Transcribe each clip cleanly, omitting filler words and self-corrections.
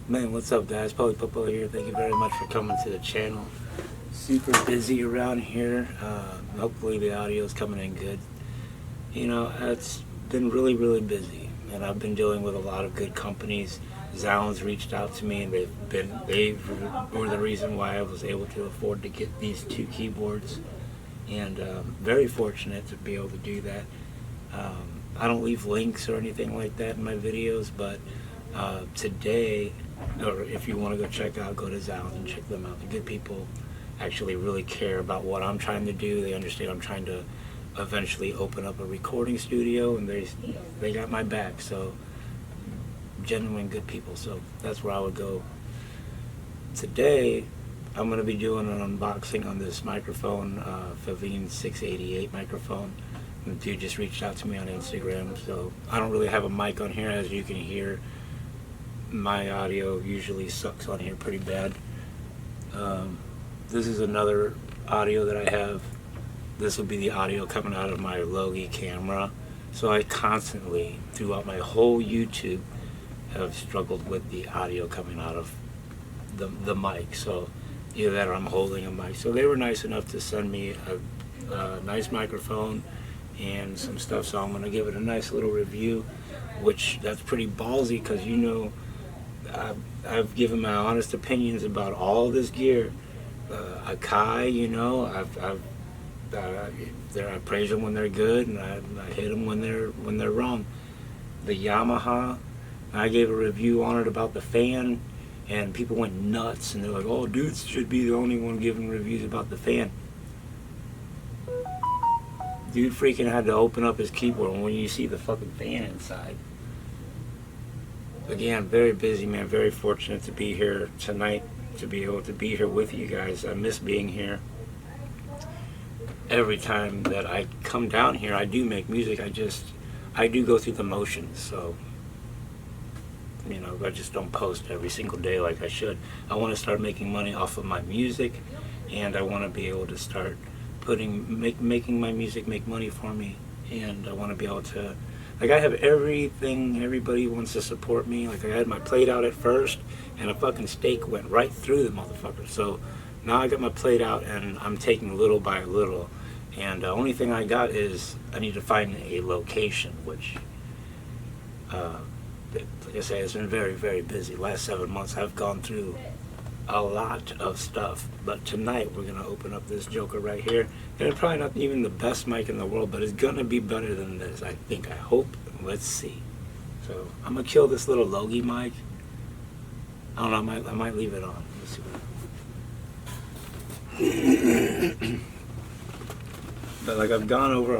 Man, what's up, guys? Popo here. Thank you very much for coming to the channel. Super busy around here. Hopefully the audio is coming in good. You know, it's been really busy, and I've been dealing with a lot of good companies. Zalon's reached out to me, and they were the reason why I was able to afford to get these 2 keyboards, and very fortunate to be able to do that. I don't leave links or anything like that in my videos, but today, or if you want to go check out, go to Zalon and check them out. The good people actually really care about what I'm trying to do. They understand I'm trying to eventually open up a recording studio, and they got my back. So genuine good people. So that's where I would go. Today I'm going to be doing an unboxing on this microphone, Fifine K688 microphone. The dude just reached out to me on Instagram, so I don't really have a mic on here. As you can hear, my audio usually sucks on here pretty bad. This is another audio that I have. This will be the audio coming out of my Logi camera. So I constantly, throughout my whole YouTube, have struggled with the audio coming out of the mic. So either that or I'm holding a mic. So they were nice enough to send me a nice microphone and some stuff, so I'm going to give it a nice little review, which that's pretty ballsy, because you know I've given my honest opinions about all this gear. Akai, you know, I praise them when they're good, and I hit them when they're wrong. The Yamaha, I gave a review on it about the fan, and people went nuts, and they're like, "Oh, dudes should be the only one giving reviews about the fan." Dude freaking had to open up his keyboard, and when you see the fucking fan inside. Again, very busy, man. Very fortunate to be here tonight, to be able to be here with you guys. I miss being here. Every time that I come down here, I do make music. I do go through the motions, so you know, I just don't post every single day like I should. I want to start making money off of my music, and I want to be able to start making my music make money for me, and I want to be able to, like, I have everything. Everybody wants to support me. Like, I had my plate out at first, and a fucking steak went right through the motherfucker. So now I got my plate out, and I'm taking little by little, and the only thing I got is I need to find a location, which like I say, it's been very busy. Last 7 months I've gone through a lot of stuff, but tonight we're gonna open up this joker right here, and it's probably not even the best mic in the world, but it's gonna be better than this, I think. I hope. Let's see. So I'm gonna kill this little Logi mic. I don't know, I might leave it on. Let's see. But like, I've gone over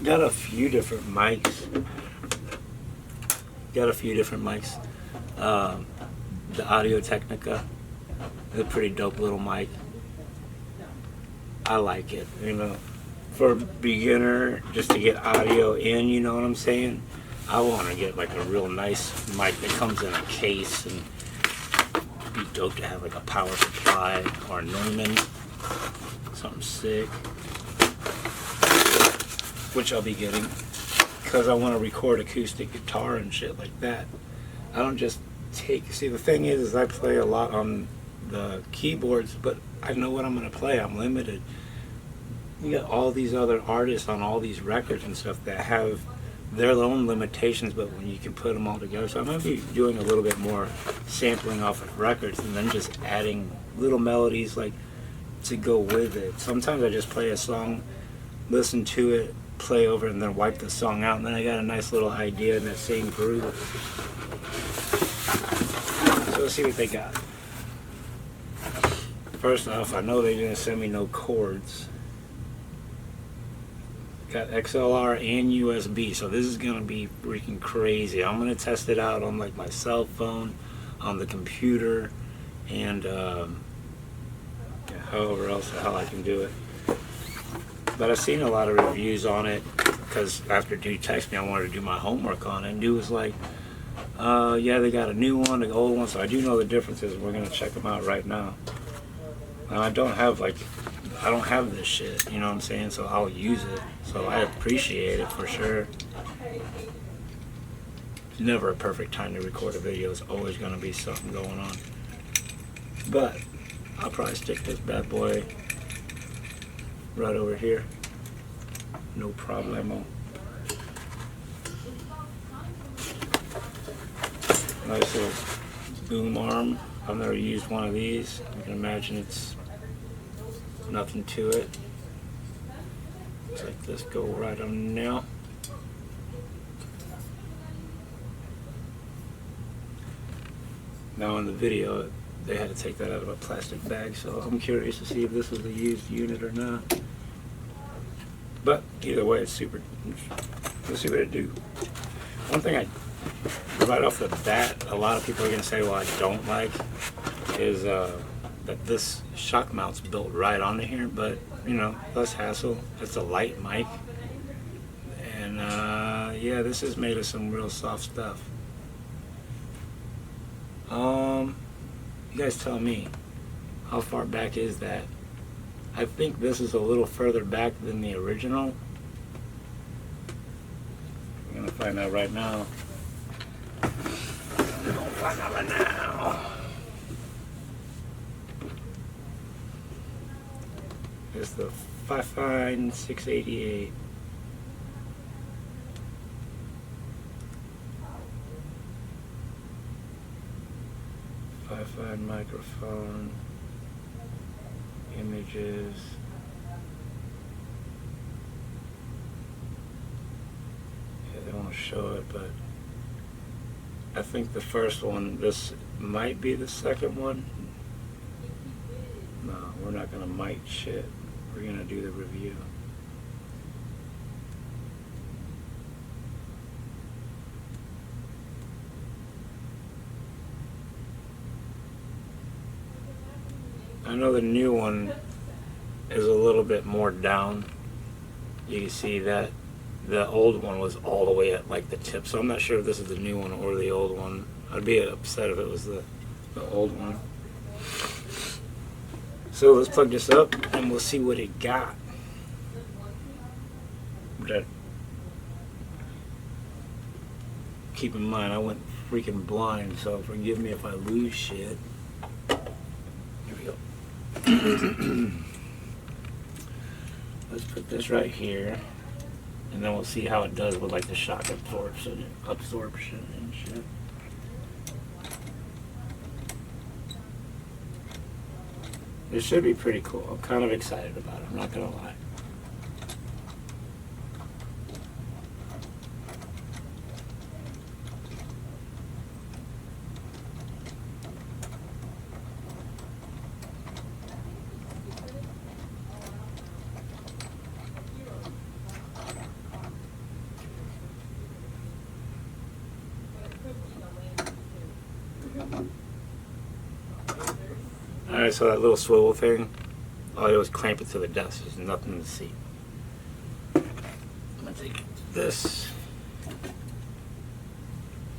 got a few different mics. The Audio Technica is a pretty dope little mic. I like it, you know. For a beginner, just to get audio in, you know what I'm saying? I want to get like a real nice mic that comes in a case, and it'd be dope to have like a power supply or a Neumann, something sick, which I'll be getting, because I want to record acoustic guitar and shit like that. I don't just see, the thing is I play a lot on the keyboards, but I know what I'm going to play. I'm limited. You got all these other artists on all these records and stuff that have their own limitations, but when you can put them all together. So I'm going to be doing a little bit more sampling off of records, and then just adding little melodies like to go with it. Sometimes I just play a song, listen to it, play over it, and then wipe the song out, and then I got a nice little idea in that same groove. So let's see what they got. First off, I know they didn't send me no cords. Got XLR and USB, so this is gonna be freaking crazy. I'm gonna test it out on like my cell phone, on the computer, and however else the hell I can do it. But I've seen a lot of reviews on it, because after dude texted me, I wanted to do my homework on it, and dude was like, yeah, they got a new one, an old one, so I do know the differences. We're gonna check them out right now. Now, I don't have this shit, you know what I'm saying, so I'll use it. So I appreciate it for sure. never a perfect time to record a video. There's always going to be something going on. But I'll probably stick this bad boy right over here. No problemo. Nice little boom arm. I've never used one of these. You can imagine it's nothing to it. Let's let this go right on now. Now in the video, they had to take that out of a plastic bag, so I'm curious to see if this was a used unit or not. But either way, it's super. Let's see what it do. One thing right off the bat, a lot of people are going to say, well, I don't like, is that this shock mount's built right onto here, but, you know, less hassle. It's a light mic. And, yeah, this is made of some real soft stuff. You guys tell me, how far back is that? I think this is a little further back than the original. We're gonna find out right now. We're gonna find out right now. It's the Fifine 688. Fifine microphone, images. Yeah, they want to show it, but I think the first one, this might be the second one. No, we're not gonna mic shit. We're gonna do the review. I know the new one is a little bit more down. You can see that the old one was all the way at like the tip, so I'm not sure if this is the new one or the old one. I'd be upset if it was the old one. So let's plug this up and we'll see what it got. But keep in mind, I went freaking blind, so forgive me if I lose shit. Here we go. Let's put this right here, and then we'll see how it does with like the shock absorption and shit. This should be pretty cool. I'm kind of excited about it, I'm not gonna lie. Alright, so that little swivel thing, all I do is clamp it to the desk. There's nothing to see. I'm gonna take this.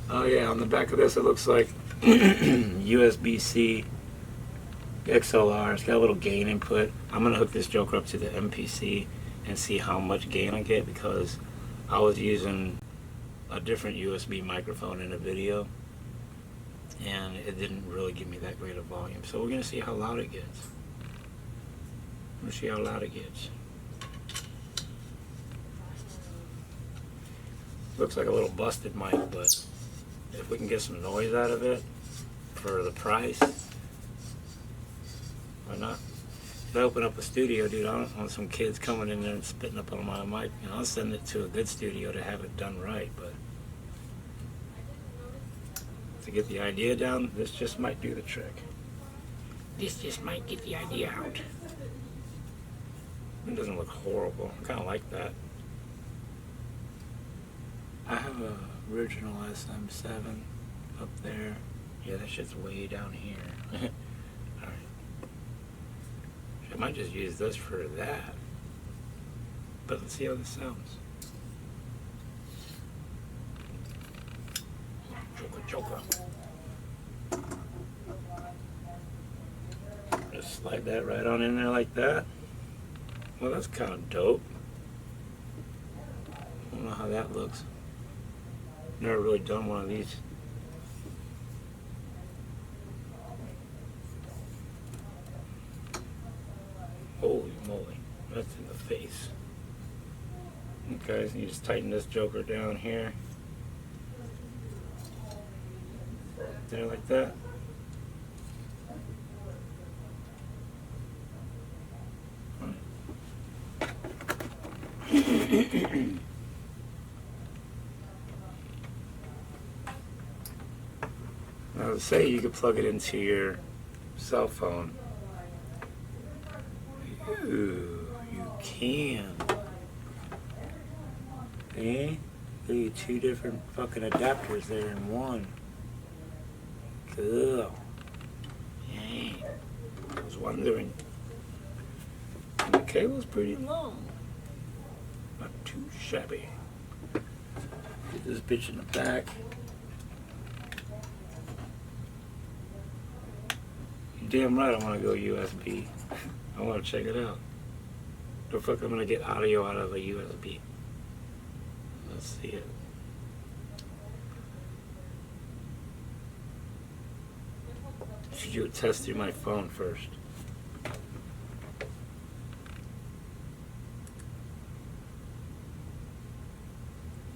Oh yeah, on the back of this it looks like USB-C XLR. It's got a little gain input. I'm gonna hook this joker up to the MPC and see how much gain I get, because I was using a different USB microphone in a video and it didn't really give me that great of volume. So we're gonna see how loud it gets. Let's see how loud it gets. Looks like a little busted mic, but if we can get some noise out of it for the price, why not? If I open up a studio, dude, I don't want some kids coming in there and spitting up on my mic. You know, I'll send it to a good studio to have it done right, but to get the idea down, this just might do the trick. This just might get the idea out. It doesn't look horrible. I kind of like that. I have a original SM7 up there. Yeah, that shit's way down here. Alright. I might just use this for that. But let's see how this sounds. Joker. Just slide that right on in there like that. Well, that's kind of dope. I don't know how that looks. Never really done one of these. Holy moly, that's in the face. Okay, so you just tighten this joker down here. There, like that. Now, say you could plug it into your cell phone. Ooh, you can. Eh? Look at 2 different fucking adapters there in one. Cool. Yeah. I was wondering. And the cable's pretty long. Not too shabby. Get this bitch in the back. You're damn right I want to go USB. I want to check it out. The fuck I'm going to get audio out of a USB. Let's see it. Should do a test through my phone first.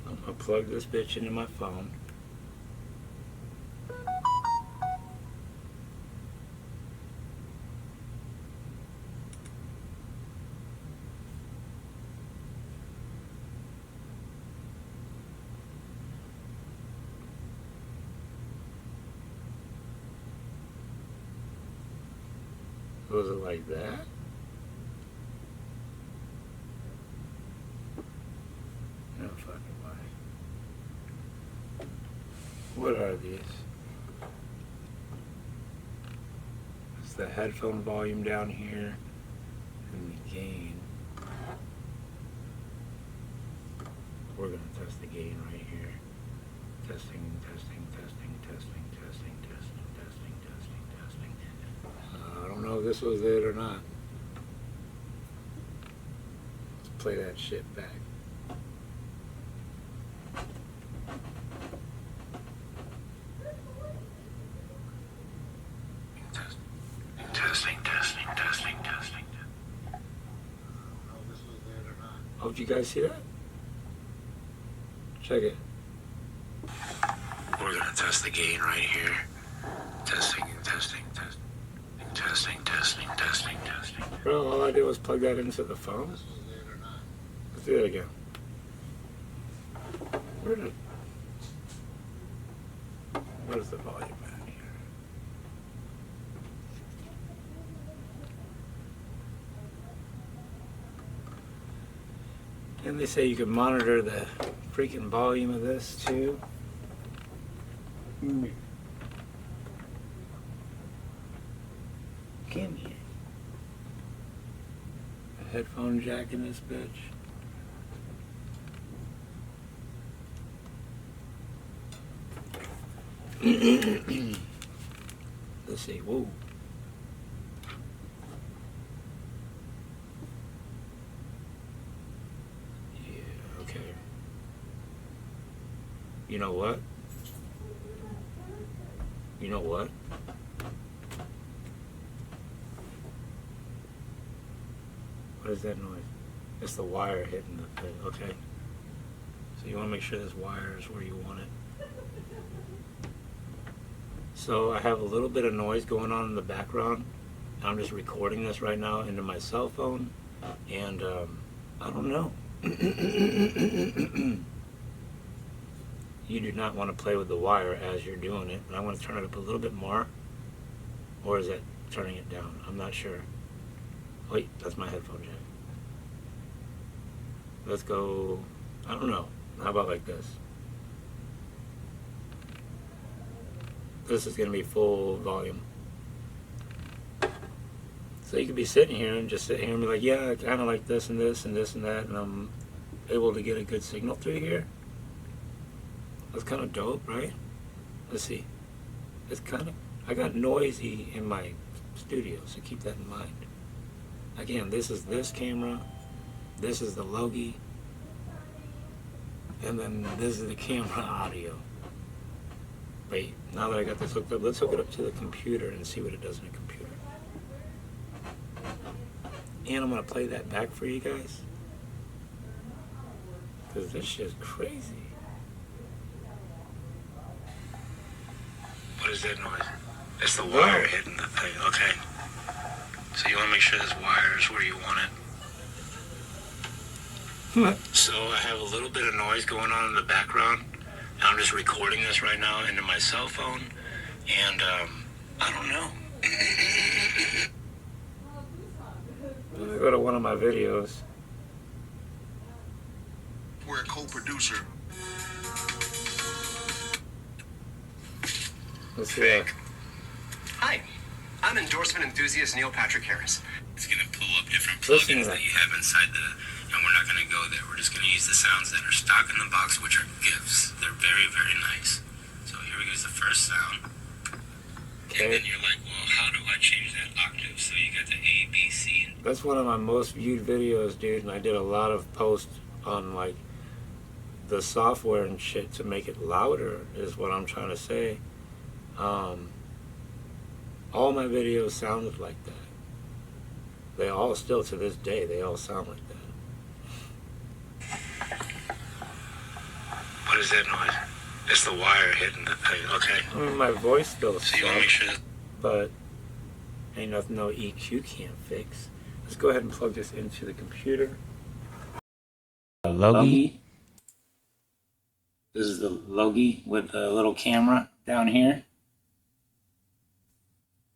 I'm gonna plug this bitch into my phone. Was it like that? No fucking way. What are these? It's the headphone volume down here and the gain. We're gonna test the gain right here. Testing, testing, testing, testing, testing, testing, testing, testing, testing. I don't know if this was it or not. Let's play that shit back. Testing, testing, testing, testing. I don't know if this was it or not. Oh, did you guys see that? Check it. We're gonna test the gain right here. Testing, testing, testing. Testing, testing, testing, testing. Bro, all I did was plug that into the phone. This was it or not. Let's do it again. Where's the volume at here? And they say you can monitor the freaking volume of this too. Come here. A headphone jack in this bitch. Let's see. Whoa. Yeah, okay. You know what? You know what? What is that noise? It's the wire hitting the thing, okay? So you want to make sure this wire is where you want it. So I have a little bit of noise going on in the background. I'm just recording this right now into my cell phone, and I don't know. You do not want to play with the wire as you're doing it. And I want to turn it up a little bit more, or is it turning it down? I'm not sure. Wait, that's my headphone jack. Let's go, I don't know. How about like this? This is going to be full volume. So you could be sitting here and just sit here and be like, yeah, I kind of like this and this and this and that, and I'm able to get a good signal through here. That's kind of dope, right? Let's see. It's kind of, I got noisy in my studio, so keep that in mind. Again, this is this camera. This is the Logi. and then this is the camera audio. Wait, now that I got this hooked up, let's hook it up to the computer and see what it does in the computer. And I'm gonna play that back for you guys, because this shit's crazy. What is that noise? It's the wire hitting the thing, okay. So you wanna make sure this wire is where you want it. So I have a little bit of noise going on in the background. I'm just recording this right now into my cell phone, and I don't know. Let me go to one of my videos. We're a co-producer. Let's see. Hi, I'm endorsement enthusiast Neil Patrick Harris. It's going to pull up different plugins that you have inside and we're not going to go there. We're just going to use the sounds that are stock in the box, which are GIFs. They're very, very nice. So here we go, the first sound. Okay. And then you're like, well, how do I change that octave? So you got the A, B, C. That's one of my most viewed videos, dude, and I did a lot of posts on, like, the software and shit to make it louder, is what I'm trying to say. All my videos sounded like that. They all still, to this day, they all sound like that. What is that noise? It's the wire hitting the thing, okay. I mean, my voice still so you want to make sure that... but ain't nothing no EQ can't fix. Let's go ahead and plug this into the computer. Logi. This is the Logi with the little camera down here.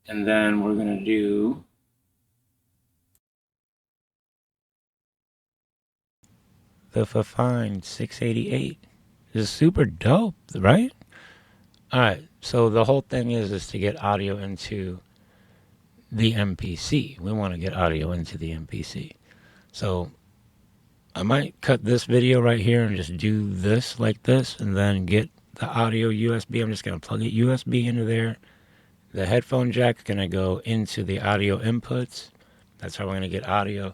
And then we're going to do the Fifine K688. This is super dope, right? Alright, so the whole thing is to get audio into the MPC. We want to get audio into the MPC. So I might cut this video right here and just do this like this and then get the audio USB. I'm just going to plug it USB into there. The headphone jack is going to go into the audio inputs. That's how we're going to get audio.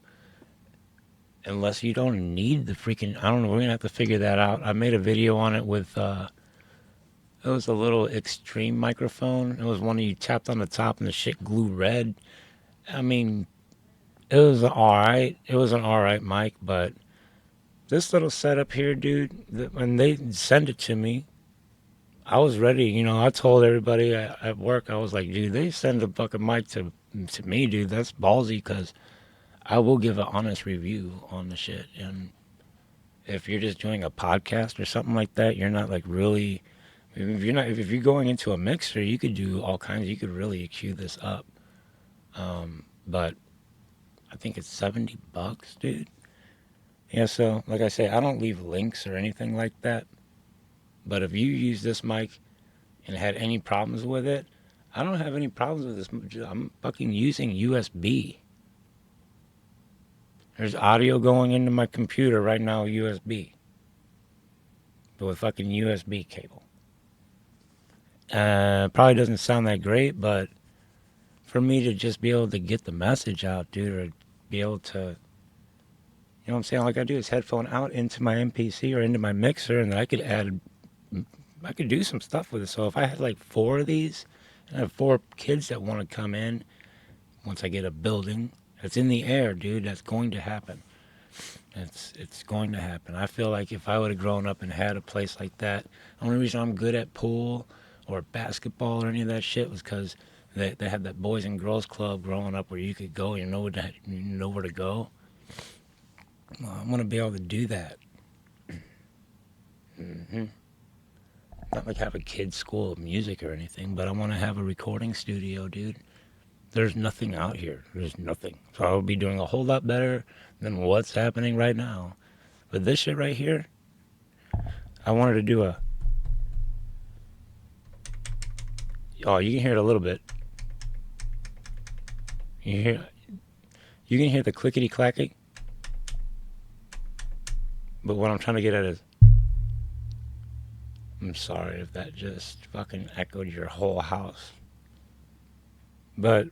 Unless you don't need the freaking... I don't know. We're going to have to figure that out. I made a video on it with... it was a little extreme microphone. It was one you tapped on the top and the shit glue red. I mean, it was alright. It was an alright mic, but... This little setup here, dude, when they sent it to me, I was ready. You know, I told everybody at work, I was like, dude, they send a fucking mic to me, dude. That's ballsy, because I will give an honest review on the shit. And if you're just doing a podcast or something like that, you're not like really, if you're going into a mixer, you could do all kinds. You could really EQ this up. But I think it's $70, dude. Yeah, so like I say, I don't leave links or anything like that. But if you use this mic and had any problems with it, I don't have any problems with this. I'm fucking using USB. There's audio going into my computer right now, USB. But with fucking USB cable. Probably doesn't sound that great, but for me to just be able to get the message out, dude, or be able to... You know what I'm saying? All I gotta do is headphone out into my MPC or into my mixer, and then I could do some stuff with it. So if I had like 4 of these, and I have 4 kids that want to come in, once I get a building, it's in the air, dude. That's going to happen. It's going to happen. I feel like if I would have grown up and had a place like that, the only reason I'm good at pool or basketball or any of that shit was because they had that Boys and Girls Club growing up where you could go, you know where to go. Well, I'm going to be able to do that. Not like have a kid's school of music or anything, but I want to have a recording studio, dude. There's nothing out here. There's nothing. So I would be doing a whole lot better than what's happening right now. But this shit right here, I wanted to do a... Oh, you can hear it a little bit. You can hear the clickety-clacky. But what I'm trying to get at is... I'm sorry if that just fucking echoed your whole house. But...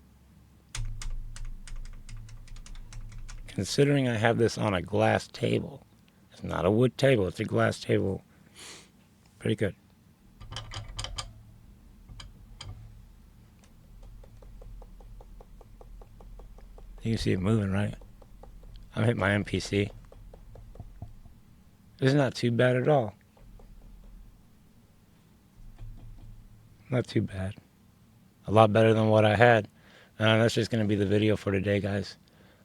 considering I have this on a glass table, it's not a wood table. It's a glass table. Pretty good. You can see it moving, right? I'm hitting my MPC. It's not too bad at all. Not too bad. A lot better than what I had. That's just going to be the video for today, guys.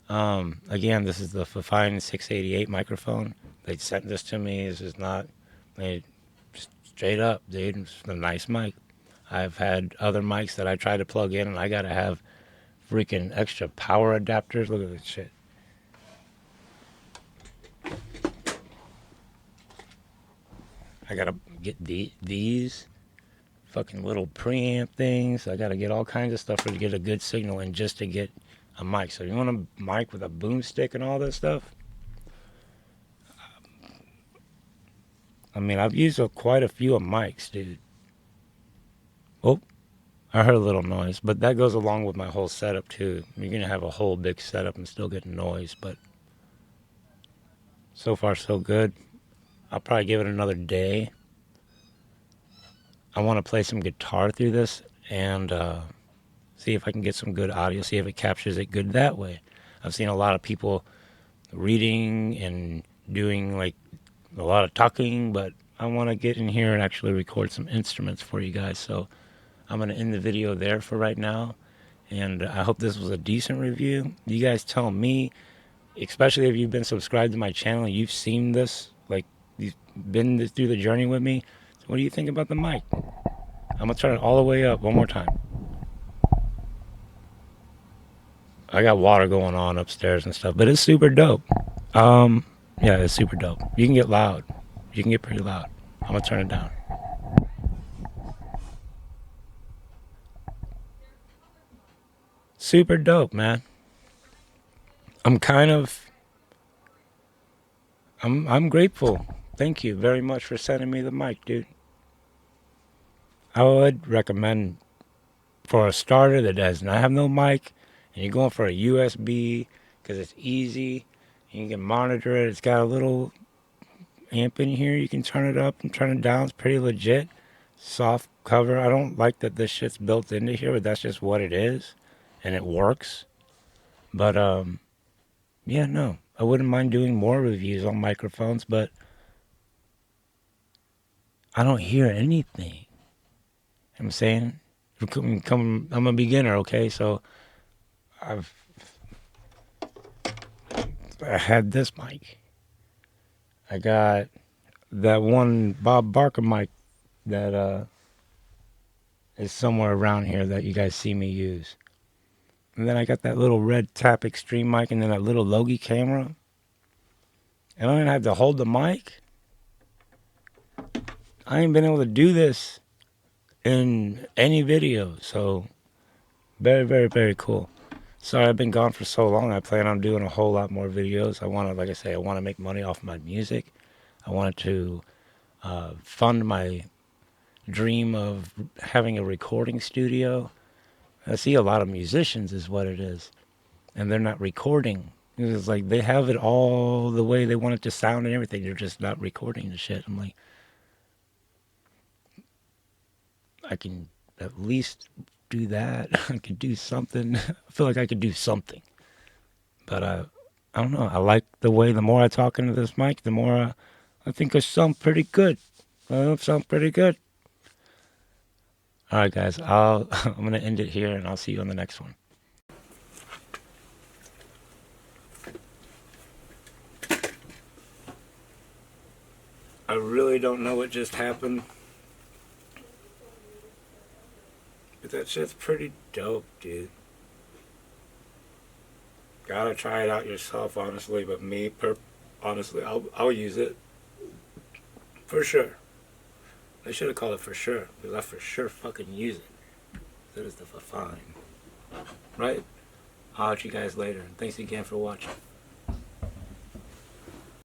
Again, this is the Fifine K688 microphone. They sent this to me. This is not... straight up, dude. It's a nice mic. I've had other mics that I try to plug in, and I got to have freaking extra power adapters. Look at this shit. I gotta get these fucking little preamp things. I gotta get all kinds of stuff to get a good signal and just to get a mic. So you want a mic with a boom stick and all that stuff? I mean, I've used quite a few of mics, dude. Oh, I heard a little noise, but that goes along with my whole setup too. You're gonna have a whole big setup and still get noise, but so far so good. I'll probably give it another day. I want to play some guitar through this and see if I can get some good audio, see if it captures it good that way. I've seen a lot of people reading and doing like a lot of talking, but I want to get in here and actually record some instruments for you guys. So I'm going to end the video there for right now. And I hope this was a decent review. You guys tell me, especially if you've been subscribed to my channel, you've seen this, like you've been through the journey with me. So what do you think about the mic? I'm going to turn it all the way up one more time. I got water going on upstairs and stuff, but it's super dope. Yeah, it's super dope. You can get loud. You can get pretty loud. I'm going to turn it down. Super dope, man. I'm grateful. Thank you very much for sending me the mic, dude. I would recommend for a starter that does not have no mic and you're going for a USB because it's easy. You can monitor it. It's got a little amp in here. You can turn it up and turn it down. It's pretty legit. Soft cover. I don't like that this shit's built into here, but that's just what it is. And it works. But, yeah, no. I wouldn't mind doing more reviews on microphones, but I don't hear anything. I'm saying? I'm a beginner, okay? So I had this mic. I got that one Bob Barker mic that is somewhere around here that you guys see me use. And then I got that little red Tap Extreme mic and then that little Logie camera. And I don't even have to hold the mic. I ain't been able to do this in any video. So very, very, very cool. Sorry I've been gone for so long. I plan on doing a whole lot more videos. I want to, like I say, I want to make money off my music. I wanted to fund my dream of having a recording studio. I see a lot of musicians is what it is. And they're not recording. It's like they have it all the way they want it to sound and everything. They're just not recording the shit. I'm like, I can at least do that. I could do something. I feel like I could do something. But I don't know. I like the way the more I talk into this mic, the more I think I sound pretty good. I sound pretty good. All right, guys. I'm going to end it here, and I'll see you on the next one. I really don't know what just happened. But that shit's pretty dope, dude. Gotta try it out yourself, honestly. But honestly, I'll use it. For sure. They should have called it for sure. Because I for sure fucking use it. That is the Fifine. Right? I'll catch you guys later. And thanks again for watching.